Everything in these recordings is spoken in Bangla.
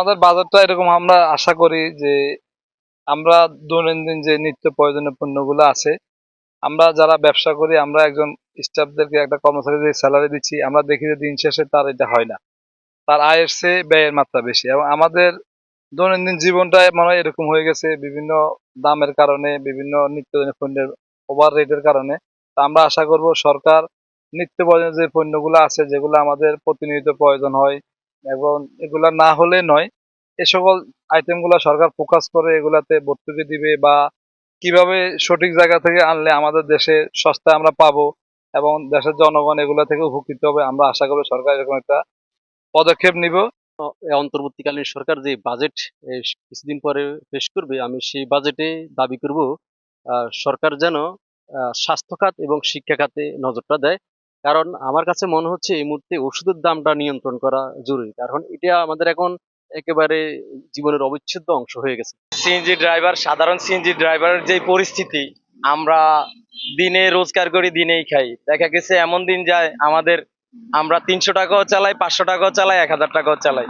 আমাদের বাজারটা এরকম আমরা আশা করি যে আমরা দৈনন্দিন যে নিত্য প্রয়োজনীয় পণ্যগুলো আছে, আমরা যারা ব্যবসা করি আমরা একজন স্টাফদেরকে একটা কর্মচারীদের স্যালারি দিচ্ছি, আমরা দেখি যে দিন শেষে তার এটা হয় না, তার আয়ের চেয়ে ব্যয়ের মাত্রা বেশি। এবং আমাদের দৈনন্দিন জীবনটা মনে হয় এরকম হয়ে গেছে বিভিন্ন দামের কারণে, বিভিন্ন নিত্য পণ্যের ওভার রেটের কারণে। তা আমরা আশা করব সরকার নিত্য প্রয়োজনীয় যে পণ্যগুলো আছে যেগুলো আমাদের প্রতিনিয়ত প্রয়োজন হয় এবং এগুলা না হলে নয়, এ সকল আইটেমগুলো সরকার ফোকাস করে এগুলাতে ভর্তুকি দিবে, বা কিভাবে সঠিক জায়গা থেকে আনলে আমাদের দেশে সস্তায় আমরা পাবো এবং দেশের জনগণ এগুলা থেকে উপকৃত হবে, আমরা আশা করব সরকার এরকম একটা পদক্ষেপ নিব। অন্তর্বর্তীকালীন সরকার যে বাজেট কিছুদিন পরে পেশ করবে, আমি সেই বাজেটে দাবি করব সরকার যেন স্বাস্থ্য খাত এবং শিক্ষা খাতে নজরটা দেয়। কারণ আমার কাছে মনে হচ্ছে এই মুহূর্তে ওষুধের দামটা নিয়ন্ত্রণ করা জরুরি, কারণ এটা আমাদের এখন একেবারে জীবনের অবিচ্ছেদ্য অংশ হয়ে গেছে। সিএনজি ড্রাইভার, সাধারণ সিএনজি ড্রাইভারের যে পরিস্থিতি, আমরা দিনে রোজগার করি দিনেই খাই। দেখা গেছে এমন দিন যায় আমাদের, আমরা 300 টাকাও চালাই, 500 টাকাও চালাই, 1000 টাকাও চালাই,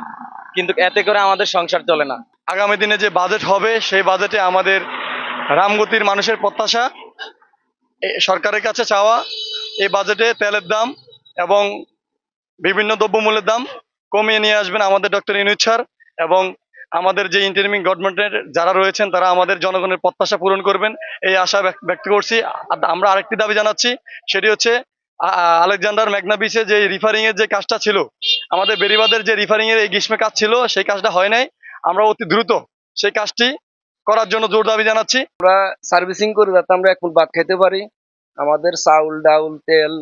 কিন্তু এতে করে আমাদের সংসার চলে না। আগামী দিনে যে বাজেট হবে সেই বাজেটে আমাদের রামগতির মানুষের প্রত্যাশা, সরকারের কাছে চাওয়া, এই বাজেটে তেলের দাম এবং বিভিন্ন দ্রব্যমূল্যের দাম কমিয়ে নিয়ে আসবেন আমাদের ডক্টর ইউনূস স্যার, এবং আমাদের যে ইন্টারিমিং গভর্নমেন্টের যারা রয়েছেন তারা আমাদের জনগণের প্রত্যাশা পূরণ করবেন, এই আশা ব্যক্ত করছি। আমরা আরেকটি দাবি জানাচ্ছি, সেটি হচ্ছে আলেকজান্ডার মেঘনা বিচে যে রিফারিং এর যে কাজটা ছিল, আমাদের বেড়িবাঁধের যে রিফারিং এর এই গ্রীষ্মে কাজ ছিল, সেই কাজটা হয় নাই। আমরা অতি দ্রুত সেই কাজটি করার জন্য জোর দাবি জানাচ্ছি। আমরা সার্ভিসিং করে যাতে আমরা এক ফুল ভাত খাইতে পারি, আমাদের চাউল ডাউল তেল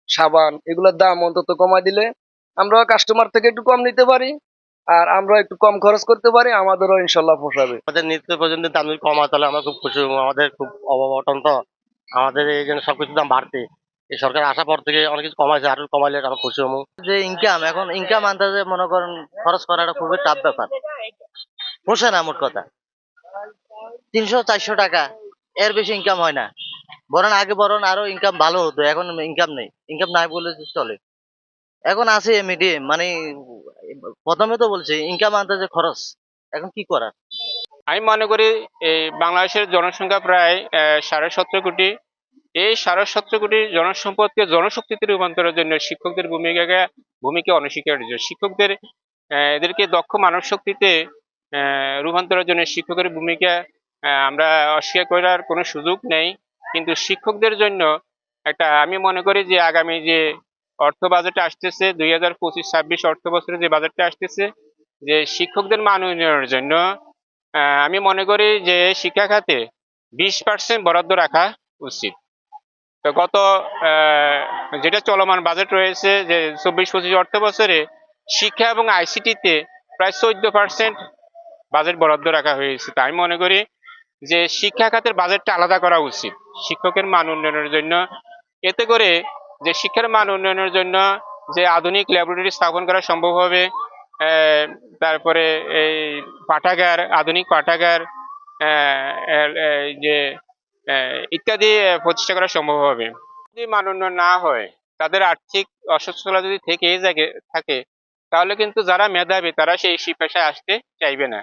সাবান এগুলোর দাম অন্তত কমাই দিলে আমরা কাস্টমার থেকে একটু কম নিতে পারি, আর আমরা একটু কম খরচ করতে পারি, আমাদেরও ইনশাল্লাহ পোষাবে। আমাদের নিত্য প্রয়োজনীয় দাম যদি কমায় তাহলে আমরা খুব খুশি হবো। আমাদের খুব অভাব অনটন তো, আমাদের এই জন্য সবকিছুর দাম বাড়তে, এই সরকার আসার পর থেকে অনেক কিছু কমাইছে, আরো কমাইলে আমরা খুশি হবো। যে ইনকাম, এখন ইনকাম আনতে মনে করেন খরচ করাটা খুবই টাফ ব্যাপার, পোষে না মোট কথা। 300-400 টাকা এর বেশি ইনকাম হয় না। বরং আরো ইনকাম ভালো হতো, এখন ইনকাম নেই, ইনকাম নাই বলে চলে। এখন আছে মিডিয়াম, মানে প্রথমে তো বলছে ইনকাম আনতে যে খরচ, এখন কি করার। আমি মনে করি এই বাংলাদেশের জনসংখ্যা প্রায় 17.5 কোটি। এই 17.5 কোটি জনসম্পদকে জনশক্তিতে রূপান্তরের জন্য শিক্ষকদের ভূমিকা অনস্বীকার্য। শিক্ষকদের এদেরকে দক্ষ মানব শক্তিতে রূপান্তরের জন্য শিক্ষকের ভূমিকা আমরা অস্বীকার করার কোনো সুযোগ নেই। কিন্তু শিক্ষকদের জন্য একটা, আমি মনে করি যে আগামী যে অর্থ বাজেট আসতেছে, 2025-26 অর্থ বছরে যে বাজেটটা আসতেছে, যে শিক্ষকদের মান উন্নয়নের জন্য আমি মনে করি যে শিক্ষা খাতে 20% বরাদ্দ রাখা উচিত। তো গত যেটা চলমান বাজেট রয়েছে, যে 24-25 অর্থ বছরে শিক্ষা এবং আইসিটিতে প্রায় 14% বাজেট বরাদ্দ রাখা হয়েছে। তাই আমি মনে করি যে শিক্ষা খাতের বাজেটটা আলাদা করা উচিত শিক্ষকের মান উন্নয়নের জন্য। এতে করে যে শিক্ষার মান উন্নয়নের জন্য যে আধুনিক ল্যাবরেটরি স্থাপন করা সম্ভব হবে, তারপরে এই পাঠাগার, আধুনিক পাঠাগার, যে ইত্যাদি প্রতিষ্ঠা করা সম্ভব হবে। যদি মান উন্নয়ন না হয়, তাদের আর্থিক অসচ্ছলতা যদি থেকে থাকে, তাহলে কিন্তু যারা মেধাবী তারা সেই পেশায় আসতে চাইবে না।